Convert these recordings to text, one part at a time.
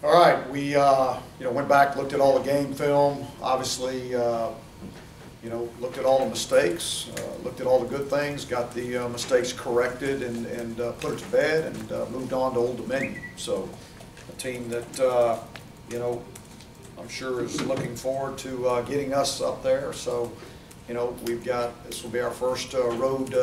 All right, we went back, looked at all the game film. Obviously, looked at all the mistakes, looked at all the good things, got the mistakes corrected, and put it to bed, and moved on to Old Dominion. So, a team that I'm sure is looking forward to getting us up there. So, this will be our first road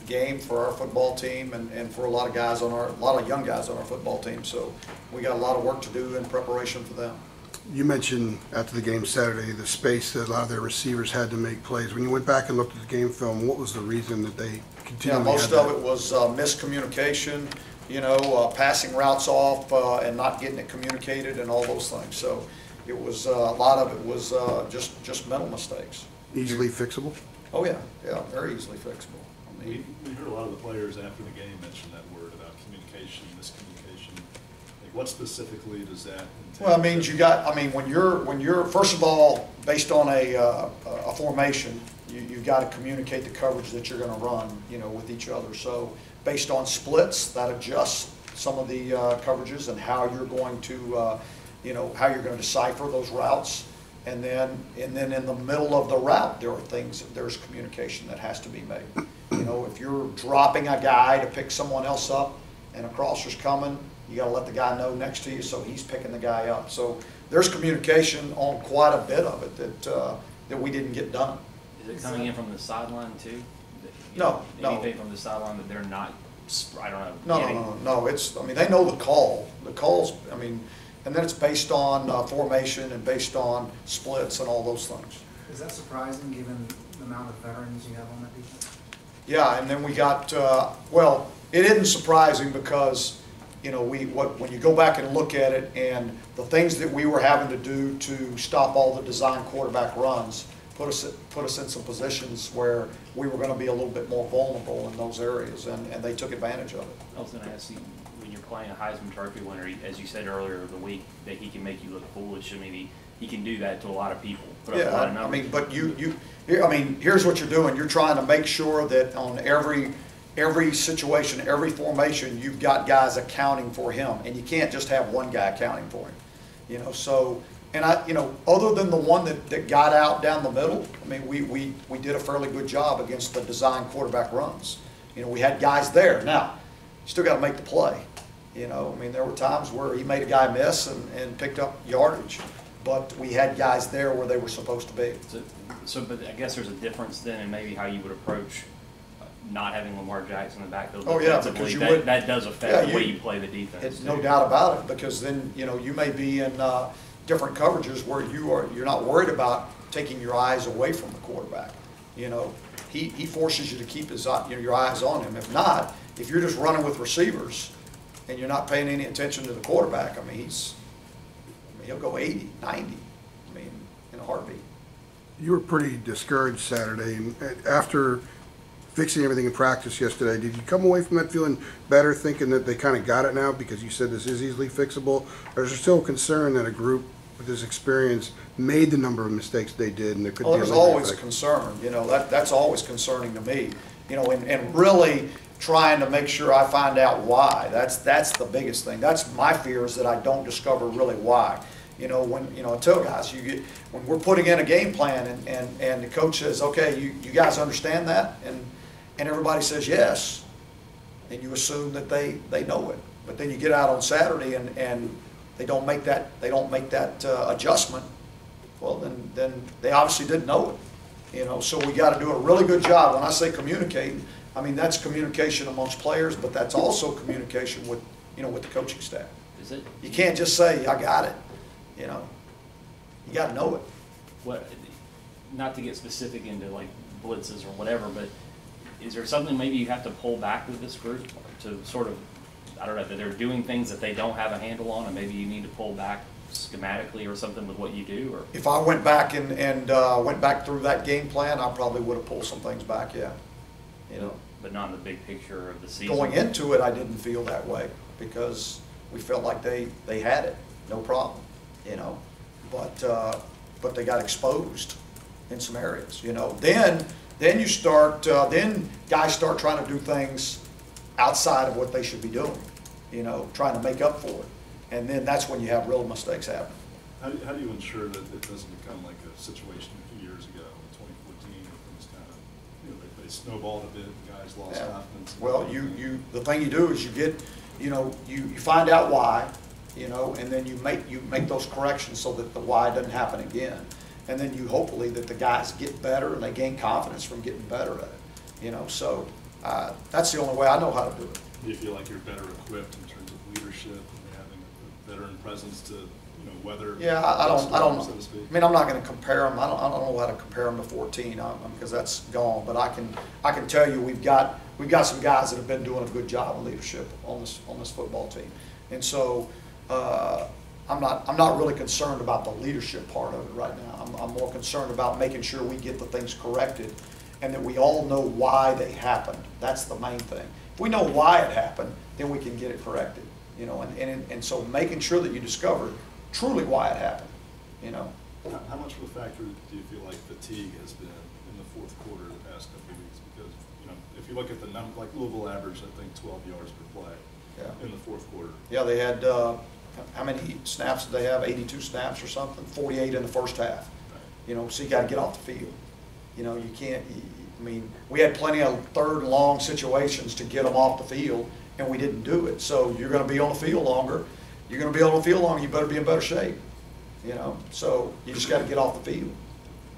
game for our football team, and for a lot of young guys on our football team. So we got a lot of work to do in preparation for them. You mentioned after the game Saturday the space that a lot of their receivers had to make plays. When you went back and looked at the game film, what was the reason that they continued? Yeah, most of it was miscommunication, passing routes off and not getting it communicated and all those things. So it was a lot of it was just mental mistakes. Easily fixable? Oh yeah, very easily fixable. We heard a lot of the players after the game mention that word about communication, miscommunication. Like, what specifically does that entail? Well, it means when you're first of all, based on a formation, you've got to communicate the coverage that you're going to run, with each other. So based on splits, that adjusts some of the coverages and how you're going to, decipher those routes. And then in the middle of the route, there's communication that has to be made. If you're dropping a guy to pick someone else up and a crosser's coming, you got to let the guy know next to you so he's picking the guy up. So there's communication on quite a bit of it that we didn't get done. Is it coming in from the sideline too? No. Anything from the sideline that they're not, I don't know. No. They know the call. The calls, and then it's based on formation and based on splits and all those things. Is that surprising given the amount of veterans you have on that defense? Yeah, and then we got, it isn't surprising because, when you go back and look at it and the things that we were having to do to stop all the design quarterback runs put us in some positions where we were going to be a little bit more vulnerable in those areas, and they took advantage of it. I was going to ask you, when you're playing a Heisman Trophy winner, as you said earlier in the week, that he can make you look foolish. He can do that to a lot of people. Put up a lot of numbers. But here's what you're doing. You're trying to make sure that on every situation, every formation, you've got guys accounting for him, and you can't just have one guy accounting for him. So, and other than the one that got out down the middle, we did a fairly good job against the design quarterback runs. We had guys there. Now, you still got to make the play. There were times where he made a guy miss and picked up yardage, but we had guys there where they were supposed to be. But I guess there's a difference then in maybe how you would approach not having Lamar Jackson in the backfield. Oh yeah, because that does affect the way you play the defense. It's no doubt about it, because then you may be in different coverages where you're not worried about taking your eyes away from the quarterback. He forces you to keep your eyes on him. If not, if you're just running with receivers and you're not paying any attention to the quarterback, he'll go 80, 90, in a heartbeat. You were pretty discouraged Saturday, and after fixing everything in practice yesterday, did you come away from that feeling better, thinking that they kind of got it now because you said this is easily fixable, or is there still concern that a group with this experience made the number of mistakes they did and there could be a there's always a concern. That's always concerning to me. And really trying to make sure I find out why. That's the biggest thing. That's my fear, is that I don't discover really why. I tell guys, when we're putting in a game plan and the coach says, okay, you guys understand that, and everybody says yes, and you assume that they know it. But then you get out on Saturday and they don't make that adjustment. Well, then they obviously didn't know it. So we got to do a really good job. When I say communicating, that's communication amongst players, but that's also communication with the coaching staff. Is it? You can't just say I got it. You got to know it. What? Not to get specific into like blitzes or whatever, but is there something maybe you have to pull back with this group to sort of, I don't know, that they're doing things that they don't have a handle on, and maybe you need to pull back schematically or something with what you do? Or if I went back and went back through that game plan, I probably would have pulled some things back. Yeah. But not in the big picture of the season. Going into it, I didn't feel that way because we felt like they had it, no problem. But they got exposed in some areas. Then you start, then guys start trying to do things outside of what they should be doing. Trying to make up for it. And then that's when you have real mistakes happen. How do you ensure that it doesn't become like a situation a few years ago in 2014 where things kind of, you know, they snowballed a bit, the guys lost Yeah. confidence? Well, the thing you do is you get, you know, you find out why, you know, and then you make those corrections so that the why doesn't happen again. And then you hopefully that the guys get better and they gain confidence from getting better at it, you know. So that's the only way I know how to do it. Do you feel like you're better equipped in terms of leadership and having a veteran presence to, you know, weather? Yeah, I don't, so to speak? I mean, I'm not gonna compare them, I don't know how to compare them to 14, because that's gone, but I can tell you, we've got some guys that have been doing a good job of leadership on this football team. And so, I'm not really concerned about the leadership part of it right now. I'm more concerned about making sure we get the things corrected and that we all know why they happened. That's the main thing. If we know why it happened, then we can get it corrected, you know, and so making sure that you discover truly why it happened, you know. How much of a factor do you feel like fatigue has been in the fourth quarter the past couple of weeks? Because, you know, if you look at the number, like Louisville averaged, I think, 12 yards per play in the fourth quarter. Yeah, they had, how many snaps did they have? 82 snaps or something? 48 in the first half. Right. You know, so you got to get off the field. You know, you can't, I mean, we had plenty of third and long situations to get them off the field, and we didn't do it. So you're going to be on the field longer. You're going to be on the field longer, you better be in better shape. You know, so you just got to get off the field.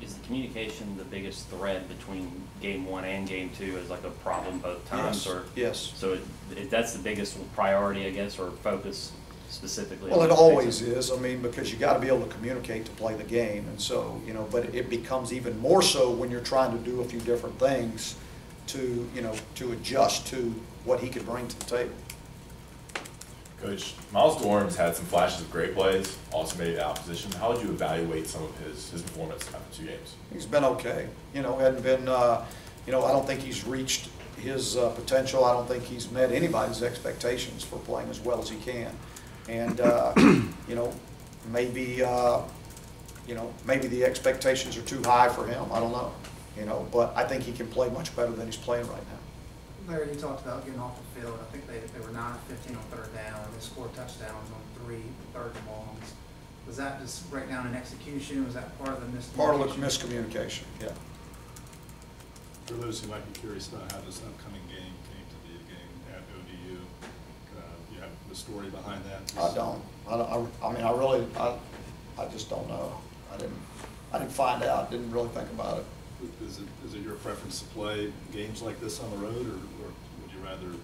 Is the communication the biggest thread between game 1 and game 2 as like a problem both times? Yes. Or Yes. So that's the biggest priority, I guess, or focus specifically? Well, it always is. I mean, because you got to be able to communicate to play the game, and so, you know, but it becomes even more so when you're trying to do a few different things to, you know, to adjust to what he could bring to the table. Coach, Miles Dorn's had some flashes of great plays, also made it opposition. How would you evaluate some of his performance after 2 games? He's been okay. You know, hadn't been, you know, I don't think he's reached his potential. I don't think he's met anybody's expectations for playing as well as he can. And, you know, maybe the expectations are too high for him. I don't know, you know, but I think he can play much better than he's playing right now. Larry, you talked about getting off the field. I think they were 9 of 15 on third down. They scored touchdowns on 3 third and longs. Was that just breakdown in execution? Was that part of the miscommunication? Part of the miscommunication, yeah. For those who might be curious about how this upcoming game came to be, a game at ODU, you have the story behind that? I don't. I mean, I just don't know. I didn't find out. Didn't really think about it. Is it your preference to play games like this on the road, or would you rather, you know?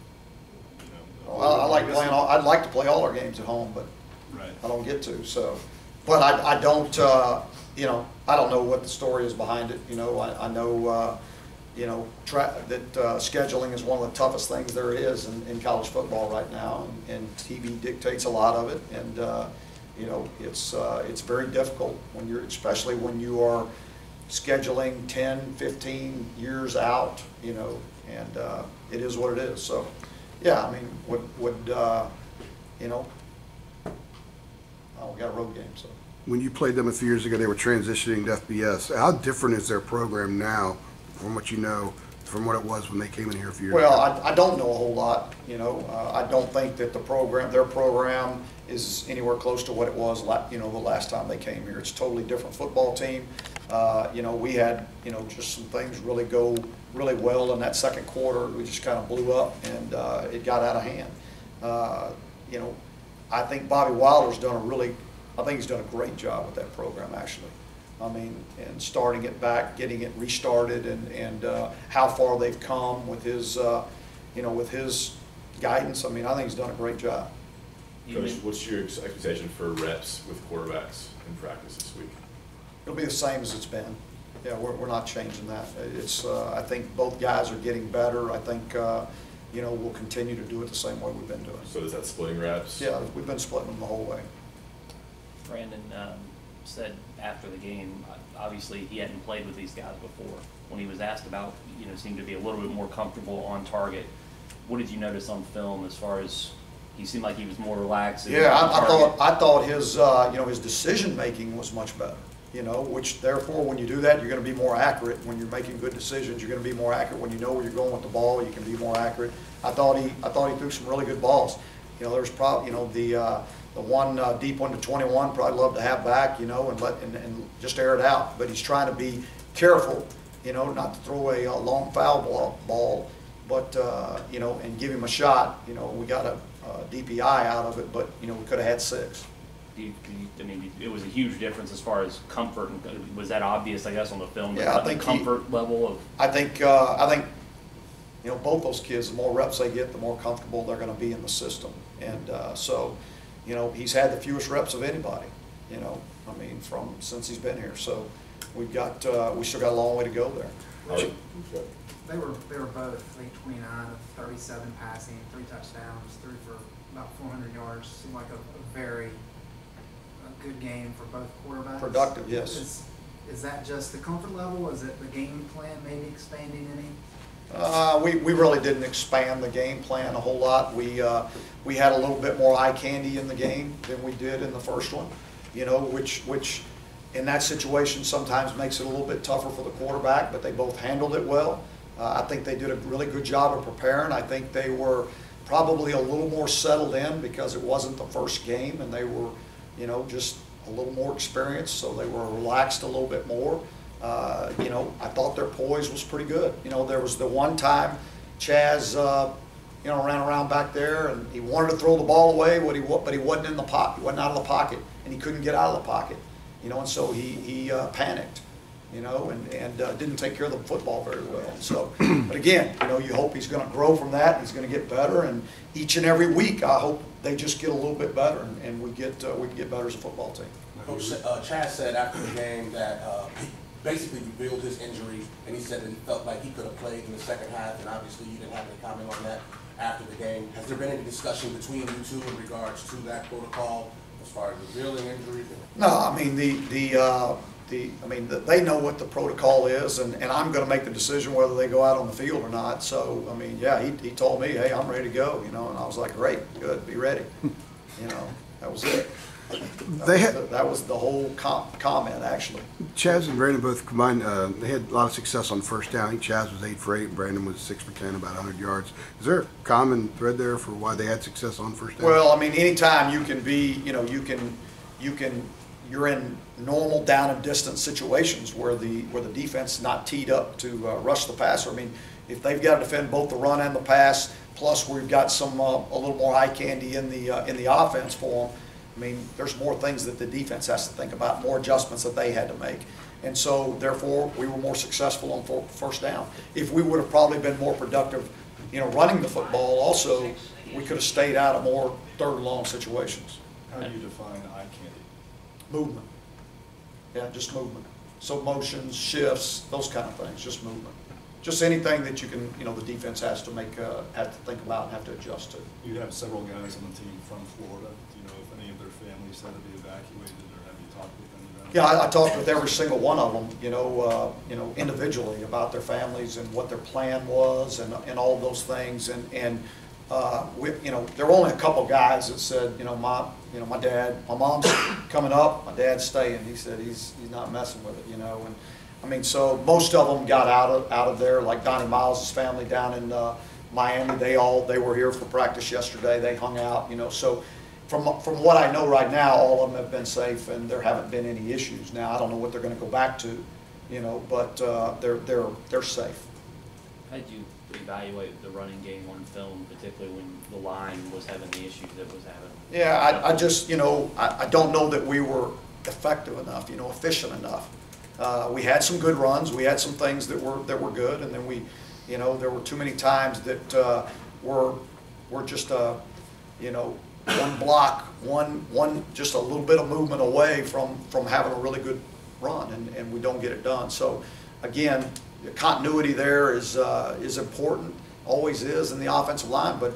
Well, I like playing. I'd like to play all our games at home, but right. I don't get to. So, but I don't. You know, I don't know what the story is behind it. You know, I know. You know, that scheduling is one of the toughest things there is in college football right now, and TV dictates a lot of it. And you know, it's very difficult when especially when you are scheduling 10, 15 years out, you know, and it is what it is. So, yeah, I mean, would you know, we got a road game, so. When you played them a few years ago, they were transitioning to FBS. How different is their program now from what you know, from what it was when they came in here a few years ago? Well, I don't know a whole lot, you know. I don't think that their program is anywhere close to what it was, you know, the last time they came here. It's a totally different football team. You know, we had, you know, just some things really go really well in that second quarter. We just kind of blew up, and it got out of hand. You know, I think Bobby Wilder's I think he's done a great job with that program, actually. I mean, and starting it back, getting it restarted, and how far they've come with his, you know, with his guidance. I mean, I think he's done a great job. Coach, what's your expectation for reps with quarterbacks in practice this week? It'll be the same as it's been. Yeah, we're not changing that. It's I think both guys are getting better. I think you know, we'll continue to do it the same way we've been doing. So is that splitting reps? Yeah, we've been splitting them the whole way. Brandon said after the game, obviously he hadn't played with these guys before. When he was asked about, you know, seemed to be a little bit more comfortable on target. What did you notice on film as far as he seemed like he was more relaxed? Yeah, I thought his you know, his decision making was much better. You know, which therefore when you do that, you're going to be more accurate. When you're making good decisions, you're going to be more accurate. When you know where you're going with the ball, you can be more accurate. I thought he threw some really good balls. You know, there's probably, you know, the one deep one to 21, probably love to have back, you know, and just air it out. But he's trying to be careful, you know, not to throw a long foul ball, but, you know, and give him a shot. You know, we got a DPI out of it, but, you know, we could have had 6. I mean, it was a huge difference as far as comfort. Was that obvious, I guess, on the film? Yeah, I the think comfort level of. I think, you know, both those kids, the more reps they get, the more comfortable they're going to be in the system. And so, you know, he's had the fewest reps of anybody, you know, I mean, since he's been here. So we still got a long way to go there. They were both, I think, 29 of 37 passing, 3 touchdowns, threw for about 400 yards. Seemed like a very good game for both quarterbacks. Productive, yes. Is that just the comfort level? Is it the game plan maybe expanding any? We really didn't expand the game plan a whole lot. We had a little bit more eye candy in the game than we did in the first one, you know, which in that situation sometimes makes it a little bit tougher for the quarterback, but they both handled it well. I think they did a really good job of preparing. I think they were probably a little more settled in because it wasn't the first game, and they were, you know, just a little more experienced, so they were relaxed a little bit more. You know, I thought their poise was pretty good. You know, there was the one time Chaz, you know, ran around back there and he wanted to throw the ball away, but he wasn't in the pocket, he wasn't out of the pocket, and he couldn't get out of the pocket. You know, and so he panicked, you know, and didn't take care of the football very well. So, but again, you know, you hope he's going to grow from that. He's going to get better, and each and every week, I hope they just get a little bit better, and we can get better as a football team. Coach, Chaz said after the game that he basically revealed his injury, and he said that he felt like he could have played in the second half, and obviously you didn't have any comment on that after the game. Has there been any discussion between you two in regards to that protocol as far as revealing injuries? No, I mean, they know what the protocol is, and I'm going to make the decision whether they go out on the field or not. So, I mean, yeah, he told me, hey, I'm ready to go, you know, and I was like, great, good, be ready. You know, that was it. That was the whole comment, actually. Chaz and Brandon both combined, they had a lot of success on first down. I think Chaz was 8 for 8 and Brandon was 6 for 10, about 100 yards. Is there a common thread there for why they had success on first down? Well, I mean, anytime you can be, you know, you're in normal down and distance situations where the defense is not teed up to rush the passer. I mean, if they've got to defend both the run and the pass, plus we've got some a little more eye candy in the offense for them. I mean, there's more things that the defense has to think about, more adjustments that they had to make. And so, therefore, we were more successful on first down. If we would have probably been more productive, you know, running the football also, we could have stayed out of more third and long situations. How do you define eye candy? Movement. Yeah, just movement. So motions, shifts, those kind of things, just movement. Just anything that you can, you know, the defense has to think about and have to adjust to. You have several guys on the team from Florida. Do you know if any of their families had to be evacuated, or have you talked with them about it? Yeah, I talked with every single one of them, you know, individually about their families and what their plan was and all those things. And you know, there were only a couple guys that said, my mom's coming up, my dad's staying. He said he's not messing with it, you know. And I mean, so most of them got out of there. Like Donnie Miles' family down in Miami, they were here for practice yesterday. They hung out, you know. So from what I know right now, all of them have been safe, and there haven't been any issues. Now I don't know what they're going to go back to, you know, but they're safe. How did you evaluate the running game on film, particularly when the line was having the issues it was having? Yeah, I just, you know, I don't know that we were effective enough, you know, efficient enough. We had some good runs. We had some things that were good, and then we, you know, there were too many times that were just you know, one block, one just a little bit of movement away from having a really good run, and we don't get it done. So again, the continuity there is important, always is in the offensive line, but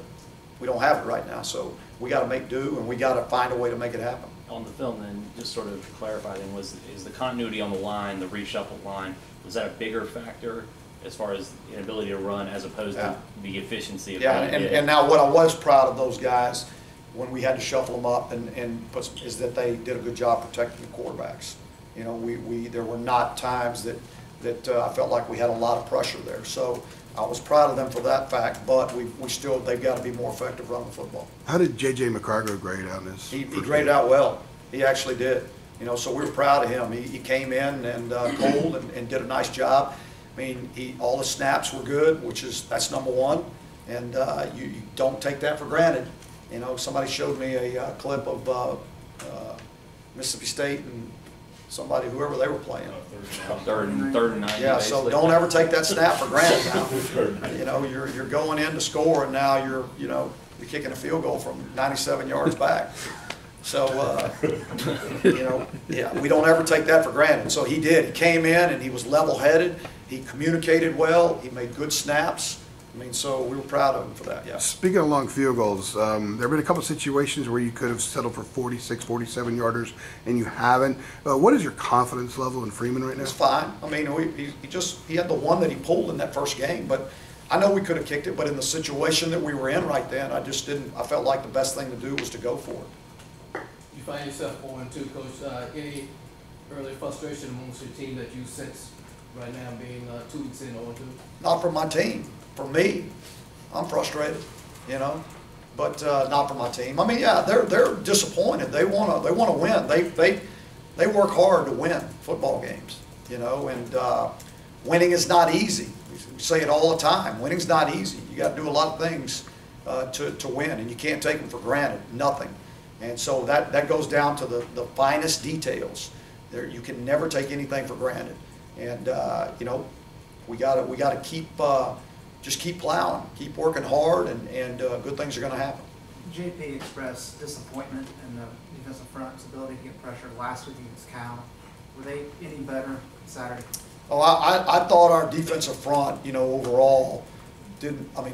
we don't have it right now. So we got to make do, and we got to find a way to make it happen. On the film, then, just sort of clarifying, is the continuity on the line, the reshuffled line, was that a bigger factor as far as the ability to run as opposed to the efficiency of and now what I was proud of those guys when we had to shuffle them up and put is that they did a good job protecting the quarterbacks. You know, there were not times that I felt like we had a lot of pressure there. So I was proud of them for that fact, but they've got to be more effective running the football. How did J.J. McCargo grade out in this? He graded out well. He actually did. You know, so we were proud of him. He came in and cold and did a nice job. I mean, all the snaps were good, that's number one. And you don't take that for granted. You know, somebody showed me a clip of Mississippi State and whoever they were playing. Third and 9. Yeah, so don't ever take that snap for granted now. You know, you're going in to score, and now you're kicking a field goal from 97 yards back. So, you know, yeah, we don't ever take that for granted. So he did. He came in and he was level-headed. He communicated well. He made good snaps. I mean, so we were proud of him for that, yeah. Speaking of long field goals, there have been a couple of situations where you could have settled for 46, 47-yarders, and you haven't. What is your confidence level in Freeman right now? It's fine. I mean, he had the one that he pulled in that first game, but I know we could have kicked it, but in the situation that we were in right then, I felt like the best thing to do was to go for it. You find yourself 0-2, Coach. Any early frustration amongst your team that you sense right now being 2 weeks in 0-2? Not from my team. For me, I'm frustrated, you know, but not for my team. I mean, yeah, they're disappointed. They want to win. They work hard to win football games, you know, and winning is not easy. We say it all the time. Winning's not easy. You got to do a lot of things to win, and you can't take them for granted. Nothing. And so that goes down to the finest details. You can never take anything for granted, and you know, we gotta just keep plowing, keep working hard, and good things are going to happen. JP expressed disappointment in the defensive front's ability to get pressure last week against Cal. Were they any better Saturday? Oh, I thought our defensive front, you know, overall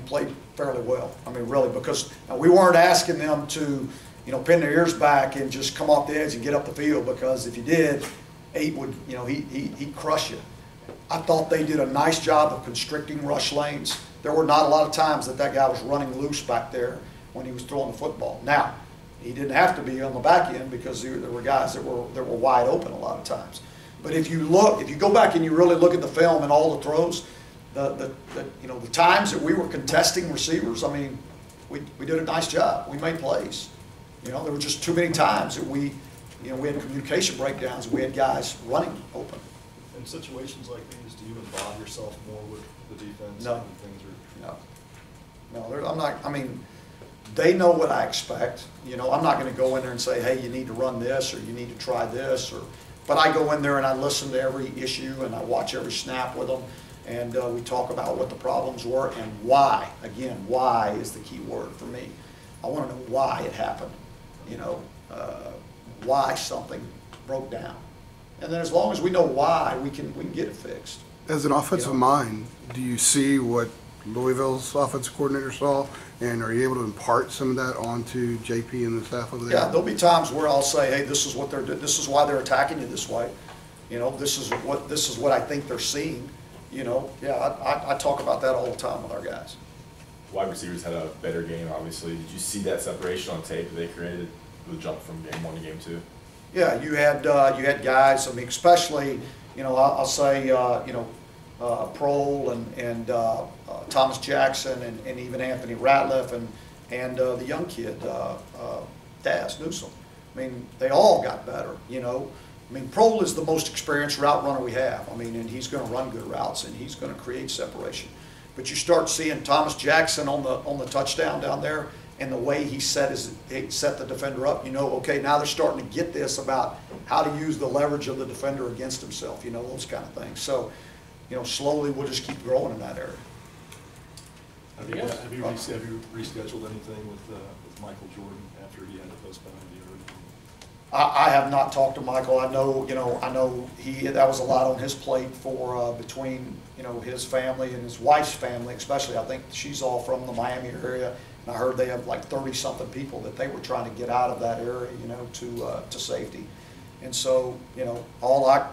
played fairly well. I mean, really, because we weren't asking them to, you know, pin their ears back and just come off the edge and get up the field, because if you did, 8 would, you know, he'd crush you. I thought they did a nice job of constricting rush lanes. There were not a lot of times that guy was running loose back there when he was throwing the football. Now, he didn't have to be on the back end, because there were guys that were wide open a lot of times. But if you go back and you really look at the film and all the throws, you know, the times that we were contesting receivers, I mean, we did a nice job. We made plays. You know, there were just too many times that we had communication breakdowns. We had guys running open. In situations like these, do you involve yourself more with the defense? No. And things are... No, I'm not. I mean, they know what I expect. You know, I'm not going to go in there and say, hey, you need to run this, or you need to try this, but I go in there and I listen to every issue and I watch every snap with them, and we talk about what the problems were and why. Again, why is the key word for me. I want to know why it happened. You know, why something broke down. And then as long as we know why, we can get it fixed. As an offensive mind, do you see what Louisville's offensive coordinator saw, and are you able to impart some of that onto JP and the staff over there? Yeah, there'll be times where I'll say, hey, this is why they're attacking you this way. You know, this is what I think they're seeing. You know, yeah, I talk about that all the time with our guys. Wide receivers had a better game, obviously. Did you see that separation on tape that they created, the jump from game 1 to game 2? Yeah, you had guys. I mean, especially, you know, I'll say, you know, Prohl and Thomas Jackson and even Anthony Ratliff and the young kid Daz Newsome. I mean, they all got better. You know, I mean, Prohl is the most experienced route runner we have. I mean, and he's going to run good routes and he's going to create separation. But you start seeing Thomas Jackson on the touchdown down there, and the way he set the defender up, you know, okay, now they're starting to get this about how to use the leverage of the defender against himself, you know, those kind of things. So, you know, slowly we'll just keep growing in that area. Have you rescheduled anything with Michael Jordan after he had to postpone the I have not talked to Michael. I know that was a lot on his plate for between, you know, his family and his wife's family, especially. I think she's all from the Miami area. And I heard they have like 30-something people that they were trying to get out of that area, you know, to safety. And so, you know, all I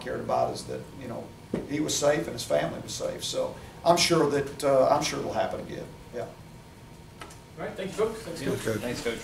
cared about is that, you know, he was safe and his family was safe. So I'm sure it'll happen again. Yeah. All right, thank you, folks. Thanks, Coach. Thanks, Coach.